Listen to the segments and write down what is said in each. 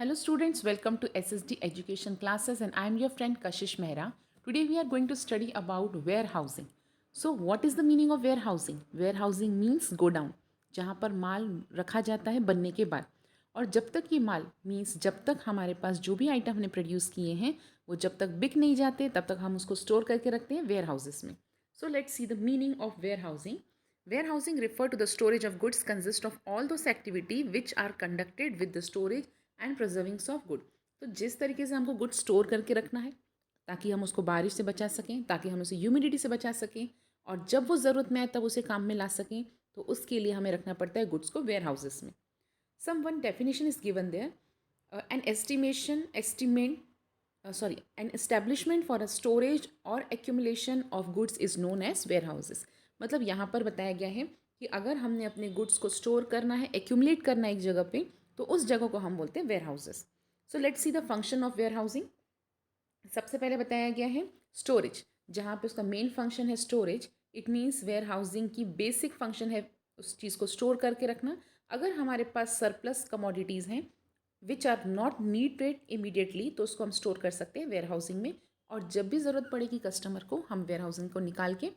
Hello students, welcome to SSD Education Classes and I am your friend Kashish Mehra. Today we are going to study about warehousing. So what is the meaning of warehousing? Warehousing means go down, जहाँ पर माल रखा जाता है बनने के बाद और जब तक ये माल मीन्स जब तक हमारे पास जो भी आइटम हमने प्रोड्यूस किए हैं वो जब तक बिक नहीं जाते तब तक हम उसको स्टोर करके रखते हैं वेयर हाउसेस में. So let's see the meaning of warehousing. Warehousing refer to the storage of goods consist of all those activity which are conducted with the storage and preservings of good. तो जिस तरीके से हमको good store करके रखना है ताकि हम उसको बारिश से बचा सकें, ताकि हम उसे ह्यूमिडिटी से बचा सकें और जब वो ज़रूरत में आए तब उसे काम में ला सकें, तो उसके लिए हमें रखना पड़ता है गुड्स को वेयर हाउसेस में. Some one definition is given there. An establishment for a storage और accumulation of goods is known as warehouses. मतलब यहाँ पर बताया गया है कि अगर हमने अपने गुड्स को स्टोर करना है, एक्यूमुलेट करना है एक जगह पे, तो उस जगह को हम बोलते हैं warehouses. So let's see the function of warehousing. सबसे पहले बताया गया है स्टोरेज, जहाँ पे उसका मेन फंक्शन है storage. It means warehousing की बेसिक फंक्शन है उस चीज़ को स्टोर करके रखना. अगर हमारे पास सरप्लस कमोडिटीज़ हैं which are not needed immediately, तो उसको हम स्टोर कर सकते हैं वेयर हाउसिंग में और जब भी ज़रूरत पड़ेगी कस्टमर को हम वेयर हाउसिंग को निकाल के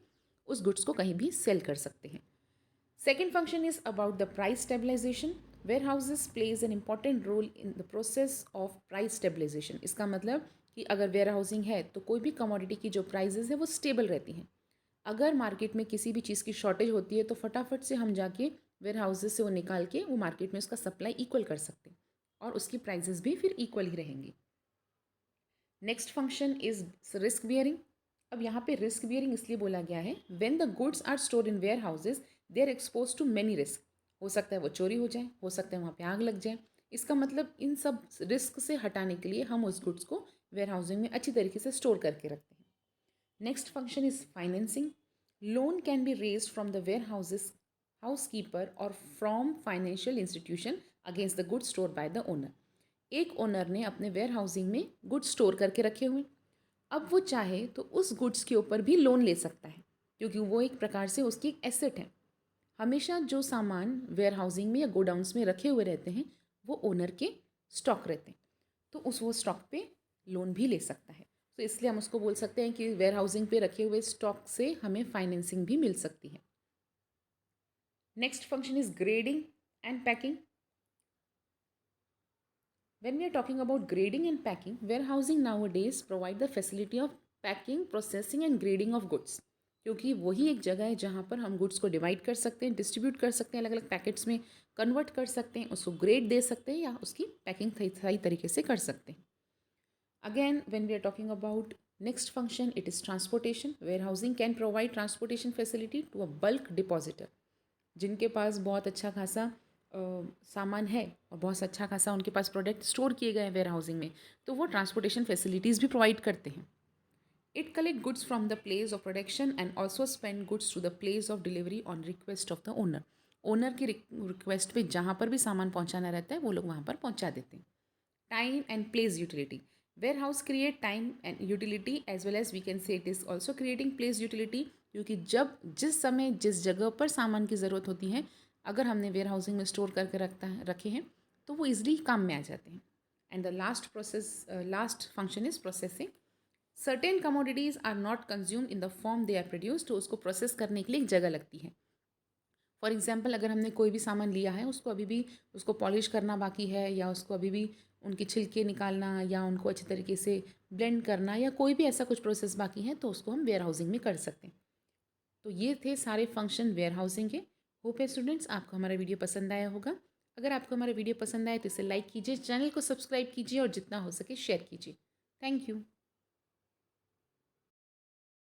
उस गुड्स को कहीं भी सेल कर सकते हैं. Second function is about the price stabilization. Warehouses plays an important role in the process of price stabilization. इसका मतलब कि अगर वेयर हाउसिंग है तो कोई भी कमोडिटी की जो प्राइजेस है वो स्टेबल रहती हैं. अगर मार्केट में किसी भी चीज़ की शॉर्टेज होती है तो फटाफट से हम जाके वेयर हाउसेज से वो निकाल के वो मार्केट में उसका सप्लाई इक्वल कर सकते हैं और उसकी प्राइजेस भी फिर इक्वल ही रहेंगी. Next function is risk bearing. अब यहाँ पे रिस्क बियरिंग इसलिए बोला गया है, when the goods are stored in warehouses they are expose to many risk. हो सकता है वो चोरी हो जाए, हो सकता है वहाँ पे आग लग जाए. इसका मतलब इन सब रिस्क से हटाने के लिए हम उस गुड्स को वेयर हाउसिंग में अच्छी तरीके से स्टोर करके रखते हैं. Next function is financing. Loan can be raised from the warehouses housekeeper और from financial institution against the goods store by the owner. एक ओनर ने अपने वेयर हाउसिंग में गुड्स स्टोर करके रखे हुए, अब वो चाहे तो उस गुड्स के ऊपर भी लोन ले सकता है क्योंकि वो एक प्रकार से उसकी एक एसेट है. हमेशा जो सामान वेयर हाउसिंग में या गोडाउन्स में रखे हुए रहते हैं वो ओनर के स्टॉक रहते हैं, तो उस वो स्टॉक पे लोन भी ले सकता है. तो इसलिए हम उसको बोल सकते हैं कि वेयर हाउसिंग पे रखे हुए स्टॉक से हमें फाइनेंसिंग भी मिल सकती है. Next function is grading and packing. When we are talking about grading and packing, warehousing nowadays provide the facility of packing, processing and grading of goods. क्योंकि वही एक जगह है जहाँ पर हम गुड्स को डिवाइड कर सकते हैं, डिस्ट्रीब्यूट कर सकते हैं, अलग अलग पैकेट्स में कन्वर्ट कर सकते हैं, उसको ग्रेड दे सकते हैं या उसकी पैकिंग सही तरीके से कर सकते हैं. Again when we are talking about next function, it is transportation. Warehousing can provide transportation facility to a bulk depositor. जिनके पास बहुत अच्छा खासा सामान है और बहुत अच्छा खासा उनके पास प्रोडक्ट स्टोर किए गए हैं वेयर हाउसिंग में, तो वो ट्रांसपोर्टेशन फैसिलिटीज़ भी प्रोवाइड करते हैं. It collect goods from the place of production and also spend goods to the place of delivery on request of the owner. Owner की रिक्वेस्ट पे जहाँ पर भी सामान पहुँचाना रहता है वो लोग वहाँ पर पहुँचा देते हैं. Time and place utility. Warehouse create time and utility as well as we can say it is also creating place utility. क्योंकि जब जिस समय जिस जगह पर सामान की ज़रूरत होती है अगर हमने वेयर हाउसिंग में स्टोर करके रखे हैं तो वो ईजिली काम में आ जाते हैं. And the last function is processing. Certain commodities are not consumed in the form they are produce, तो उसको प्रोसेस करने के लिए एक जगह लगती है. फॉर एग्जाम्पल अगर हमने कोई भी सामान लिया है उसको अभी भी उसको पॉलिश करना बाकी है या उसको अभी भी उनके छिलके निकालना या उनको अच्छी तरीके से ब्लेंड करना या कोई भी ऐसा कुछ प्रोसेस बाकी है तो उसको हम वेयर हाउसिंग में कर सकते हैं. तो ये थे सारे फंक्शन वेयर हाउसिंग के. होप है स्टूडेंट्स आपको हमारा वीडियो पसंद आया होगा. अगर आपको हमारा वीडियो पसंद आए तो इसे लाइक कीजिए, चैनल को सब्सक्राइब कीजिए और जितना हो सके शेयर कीजिए. Thank you.